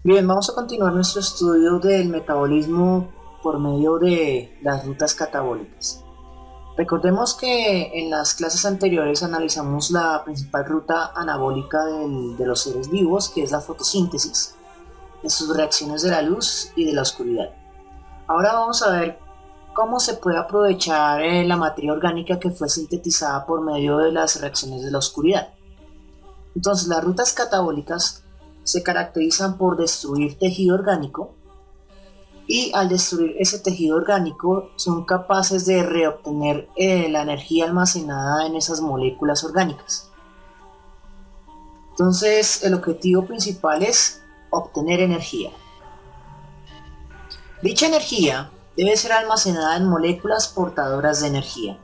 Bien, vamos a continuar nuestro estudio del metabolismo por medio de las rutas catabólicas. Recordemos que en las clases anteriores analizamos la principal ruta anabólica de los seres vivos, que es la fotosíntesis, en sus reacciones de la luz y de la oscuridad. Ahora vamos a ver cómo se puede aprovechar la materia orgánica que fue sintetizada por medio de las reacciones de la oscuridad. Entonces, las rutas catabólicas se caracterizan por destruir tejido orgánico y al destruir ese tejido orgánico son capaces de reobtener la energía almacenada en esas moléculas orgánicas. Entonces, el objetivo principal es obtener energía. Dicha energía debe ser almacenada en moléculas portadoras de energía.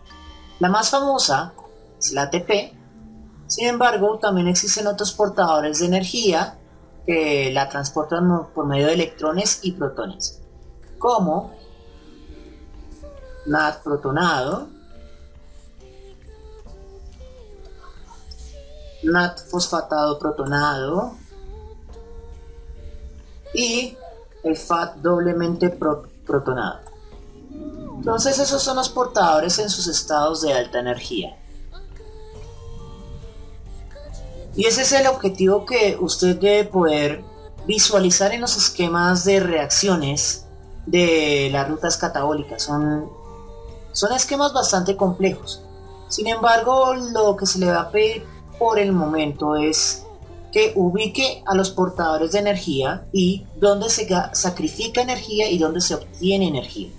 La más famosa es la ATP. Sin embargo, también existen otros portadores de energía que la transportan por medio de electrones y protones, como NAD protonado, NAD fosfatado protonado y el FAT doblemente protonado. Entonces esos son los portadores en sus estados de alta energía. Y ese es el objetivo que usted debe poder visualizar en los esquemas de reacciones de las rutas catabólicas. Son esquemas bastante complejos. Sin embargo, lo que se le va a pedir por el momento es que ubique a los portadores de energía y dónde se sacrifica energía y dónde se obtiene energía.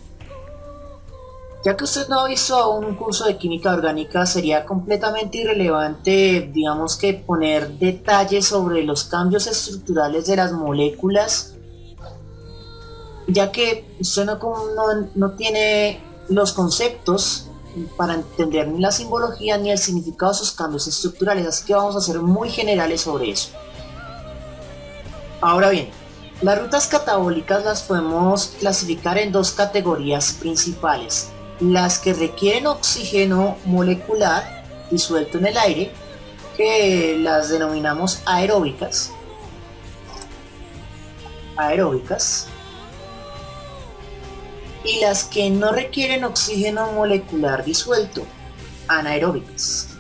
Ya que usted no ha visto aún un curso de química orgánica, sería completamente irrelevante, digamos, que poner detalles sobre los cambios estructurales de las moléculas, ya que usted no tiene los conceptos para entender ni la simbología ni el significado de sus cambios estructurales, así que vamos a ser muy generales sobre eso. Ahora bien, las rutas catabólicas las podemos clasificar en dos categorías principales: las que requieren oxígeno molecular disuelto en el aire, que las denominamos aeróbicas, y las que no requieren oxígeno molecular disuelto, anaeróbicas.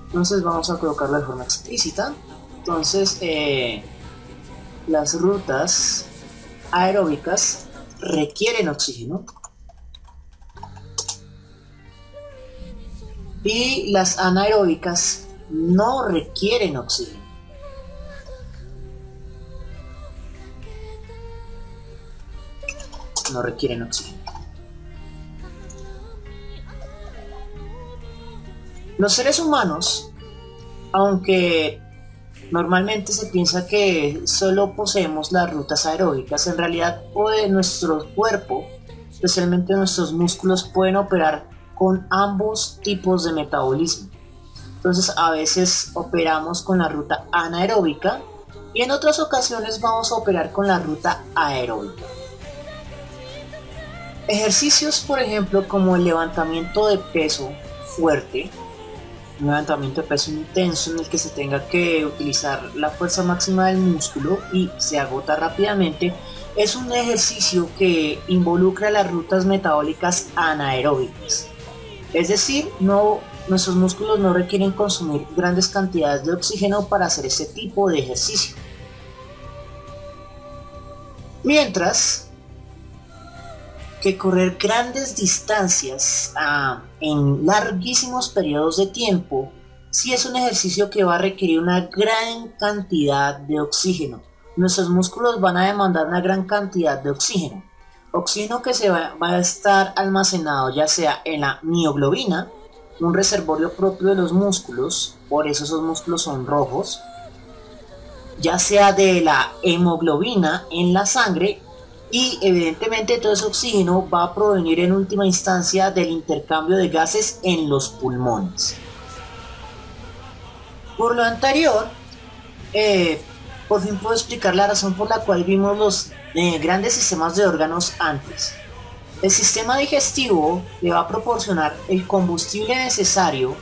Entonces vamos a colocarlo de forma explícita. Entonces, las rutas aeróbicas requieren oxígeno y las anaeróbicas no requieren oxígeno. Los seres humanos, aunque normalmente se piensa que solo poseemos las rutas aeróbicas, en realidad nuestro cuerpo, especialmente nuestros músculos, pueden operar con ambos tipos de metabolismo. Entonces a veces operamos con la ruta anaeróbica y en otras ocasiones vamos a operar con la ruta aeróbica. Ejercicios, por ejemplo, como el levantamiento de peso fuerte, un levantamiento de peso intenso en el que se tenga que utilizar la fuerza máxima del músculo y se agota rápidamente, es un ejercicio que involucra las rutas metabólicas anaeróbicas. Es decir, nuestros músculos no requieren consumir grandes cantidades de oxígeno para hacer ese tipo de ejercicio. Mientras que correr grandes distancias en larguísimos periodos de tiempo sí es un ejercicio que va a requerir una gran cantidad de oxígeno. Nuestros músculos van a demandar una gran cantidad de oxígeno. Oxígeno que va a estar almacenado ya sea en la mioglobina, un reservorio propio de los músculos, por eso esos músculos son rojos, ya sea de la hemoglobina en la sangre, y evidentemente todo ese oxígeno va a provenir en última instancia del intercambio de gases en los pulmones. Por lo anterior, por fin puedo explicar la razón por la cual vimos los grandes sistemas de órganos antes. El sistema digestivo le va a proporcionar el combustible necesario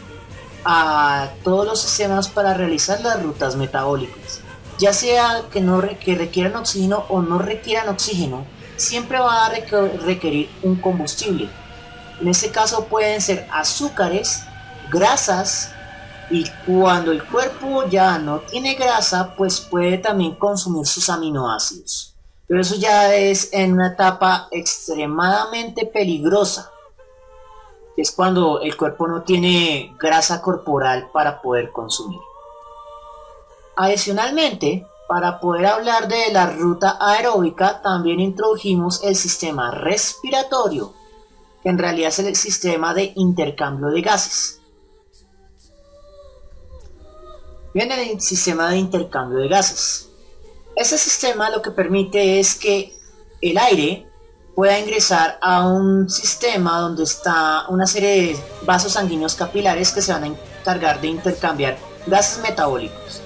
a todos los sistemas para realizar las rutas metabólicas. Ya sea que requieran oxígeno o no requieran oxígeno, siempre va a requerir un combustible. En este caso pueden ser azúcares, grasas, y cuando el cuerpo ya no tiene grasa, pues puede también consumir sus aminoácidos. Pero eso ya es en una etapa extremadamente peligrosa, que es cuando el cuerpo no tiene grasa corporal para poder consumir. Adicionalmente, para poder hablar de la ruta aeróbica, también introdujimos el sistema respiratorio, que en realidad es el sistema de intercambio de gases. Viene el sistema de intercambio de gases. Este sistema lo que permite es que el aire pueda ingresar a un sistema donde está una serie de vasos sanguíneos capilares que se van a encargar de intercambiar gases metabólicos.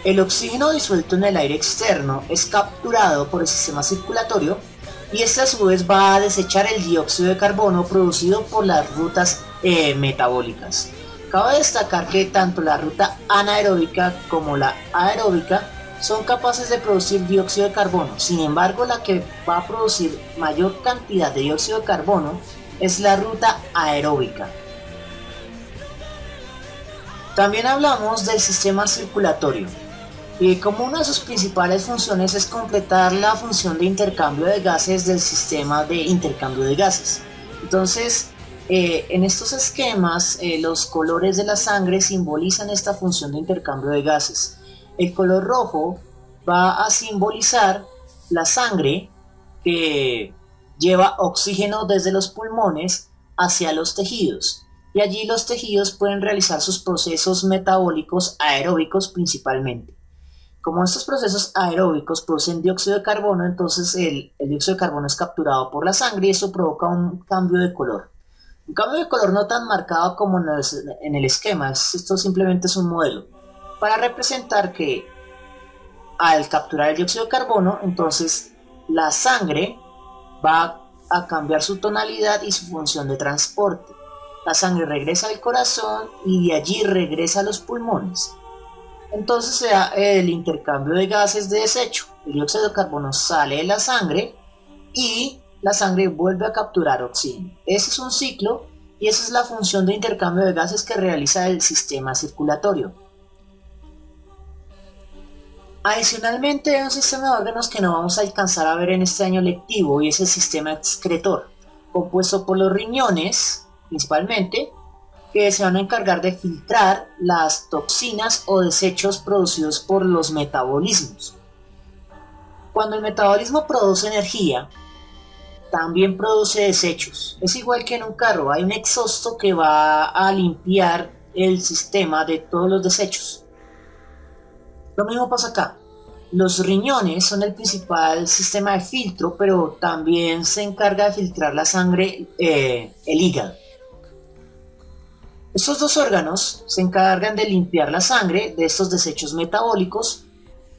El oxígeno disuelto en el aire externo es capturado por el sistema circulatorio y este a su vez va a desechar el dióxido de carbono producido por las rutas metabólicas. Cabe destacar que tanto la ruta anaeróbica como la aeróbica son capaces de producir dióxido de carbono. Sin embargo, la que va a producir mayor cantidad de dióxido de carbono es la ruta aeróbica. También hablamos del sistema circulatorio, y como una de sus principales funciones es completar la función de intercambio de gases del sistema de intercambio de gases. Entonces, en estos esquemas, los colores de la sangre simbolizan esta función de intercambio de gases. El color rojo va a simbolizar la sangre que lleva oxígeno desde los pulmones hacia los tejidos. Y allí los tejidos pueden realizar sus procesos metabólicos aeróbicos principalmente. Como estos procesos aeróbicos producen dióxido de carbono, entonces el dióxido de carbono es capturado por la sangre y eso provoca un cambio de color. Un cambio de color no tan marcado como en el esquema, esto simplemente es un modelo para representar que al capturar el dióxido de carbono, entonces la sangre va a cambiar su tonalidad y su función de transporte. La sangre regresa al corazón y de allí regresa a los pulmones. Entonces se da el intercambio de gases de desecho. El dióxido de carbono sale de la sangre y la sangre vuelve a capturar oxígeno. Ese es un ciclo y esa es la función de intercambio de gases que realiza el sistema circulatorio. Adicionalmente hay un sistema de órganos que no vamos a alcanzar a ver en este año lectivo y es el sistema excretor, compuesto por los riñones principalmente, que se van a encargar de filtrar las toxinas o desechos producidos por los metabolismos. Cuando el metabolismo produce energía, también produce desechos. Es igual que en un carro, hay un exhausto que va a limpiar el sistema de todos los desechos. Lo mismo pasa acá. Los riñones son el principal sistema de filtro, pero también se encarga de filtrar la sangre, el hígado. Estos dos órganos se encargan de limpiar la sangre de estos desechos metabólicos,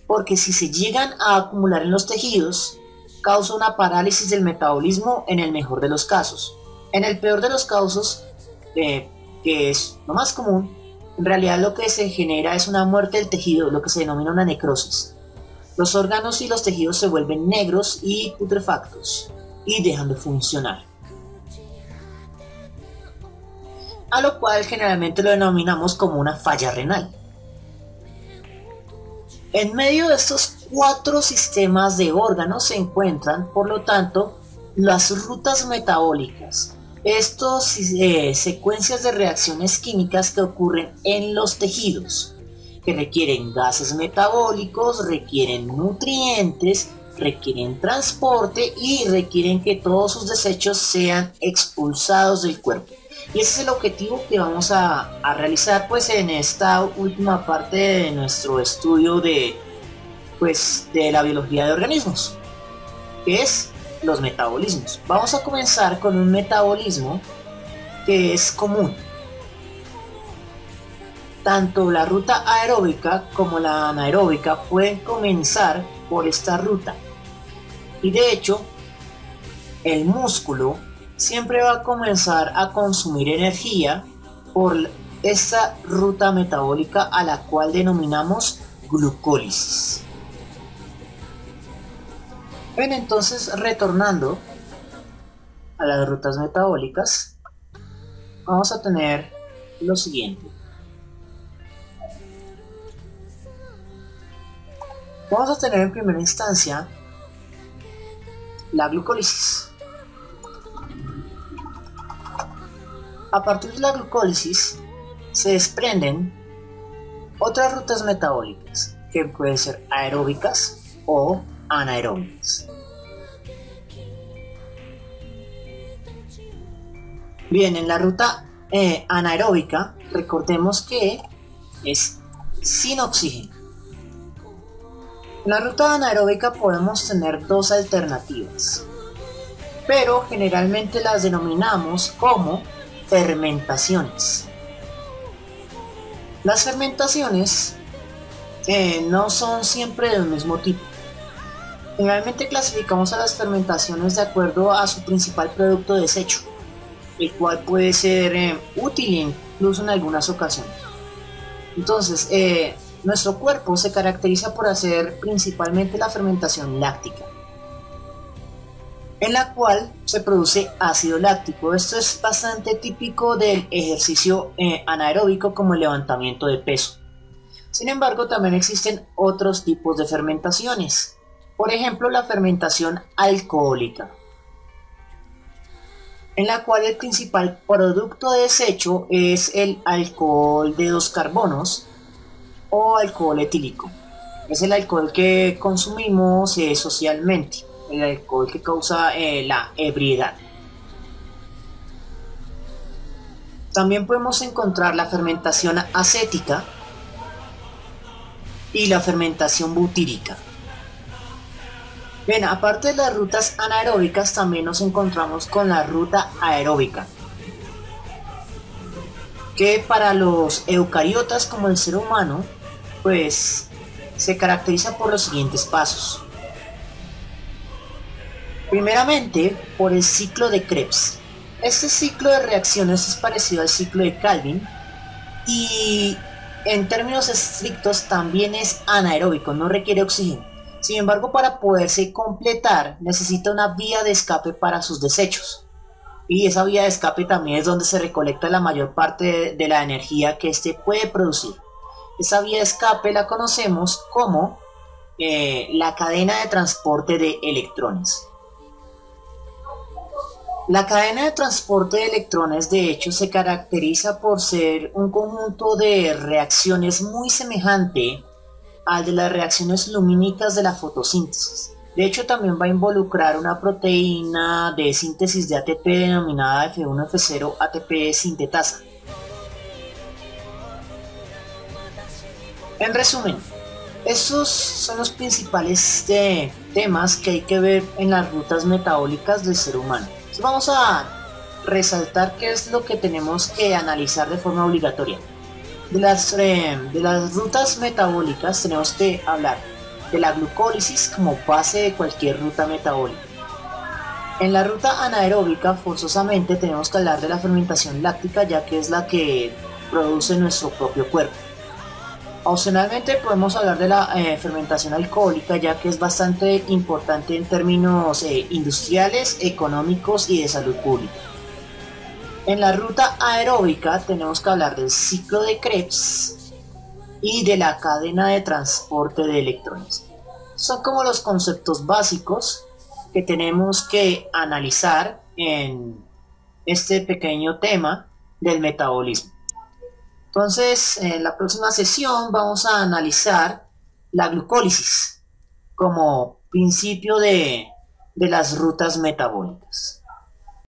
porque si se llegan a acumular en los tejidos, causa una parálisis del metabolismo en el mejor de los casos. En el peor de los casos, que es lo más común, en realidad lo que se genera es una muerte del tejido, lo que se denomina una necrosis. Los órganos y los tejidos se vuelven negros y putrefactos y dejan de funcionar. A lo cual generalmente lo denominamos como una falla renal. En medio de estos 4 sistemas de órganos se encuentran, por lo tanto, las rutas metabólicas. Estas secuencias de reacciones químicas que ocurren en los tejidos, que requieren gases metabólicos, requieren nutrientes, requieren transporte y requieren que todos sus desechos sean expulsados del cuerpo. Y ese es el objetivo que vamos a realizar pues en esta última parte de nuestro estudio de la biología de organismos, que es los metabolismos. Vamos a comenzar con un metabolismo que es común. Tanto la ruta aeróbica como la anaeróbica pueden comenzar por esta ruta. Y de hecho, el músculo siempre va a comenzar a consumir energía por esta ruta metabólica a la cual denominamos glucólisis. Bien, entonces retornando a las rutas metabólicas, vamos a tener lo siguiente. Vamos a tener en primera instancia la glucólisis. A partir de la glucólisis se desprenden otras rutas metabólicas que pueden ser aeróbicas o anaeróbicas. Bien, en la ruta anaeróbica, recordemos que es sin oxígeno. En la ruta anaeróbica podemos tener dos alternativas, pero generalmente las denominamos como fermentaciones. Las fermentaciones no son siempre del mismo tipo. Generalmente clasificamos a las fermentaciones de acuerdo a su principal producto de desecho, el cual puede ser útil incluso en algunas ocasiones. Entonces, nuestro cuerpo se caracteriza por hacer principalmente la fermentación láctica, en la cual se produce ácido láctico. Esto es bastante típico del ejercicio anaeróbico, como el levantamiento de peso. Sin embargo, también existen otros tipos de fermentaciones. Por ejemplo, la fermentación alcohólica, en la cual el principal producto de desecho es el alcohol de 2 carbonos o alcohol etílico. Es el alcohol que consumimos socialmente, el alcohol que causa la ebriedad. También podemos encontrar la fermentación acética y la fermentación butírica. Bien, aparte de las rutas anaeróbicas, también nos encontramos con la ruta aeróbica, que para los eucariotas como el ser humano, pues se caracteriza por los siguientes pasos. Primeramente, por el ciclo de Krebs. Este ciclo de reacciones es parecido al ciclo de Calvin y en términos estrictos también es anaeróbico, no requiere oxígeno. Sin embargo, para poderse completar necesita una vía de escape para sus desechos. Y esa vía de escape también es donde se recolecta la mayor parte de la energía que éste puede producir. Esa vía de escape la conocemos como la cadena de transporte de electrones. La cadena de transporte de electrones, de hecho, se caracteriza por ser un conjunto de reacciones muy semejante al de las reacciones lumínicas de la fotosíntesis. De hecho, también va a involucrar una proteína de síntesis de ATP denominada F1F0 ATP sintetasa. En resumen, estos son los principales temas que hay que ver en las rutas metabólicas del ser humano. Entonces vamos a resaltar qué es lo que tenemos que analizar de forma obligatoria. De las rutas metabólicas tenemos que hablar de la glucólisis como base de cualquier ruta metabólica. En la ruta anaeróbica forzosamente tenemos que hablar de la fermentación láctica, ya que es la que produce nuestro propio cuerpo. Opcionalmente podemos hablar de la fermentación alcohólica, ya que es bastante importante en términos industriales, económicos y de salud pública. En la ruta aeróbica tenemos que hablar del ciclo de Krebs y de la cadena de transporte de electrones. Son como los conceptos básicos que tenemos que analizar en este pequeño tema del metabolismo. Entonces, en la próxima sesión vamos a analizar la glucólisis como principio de las rutas metabólicas.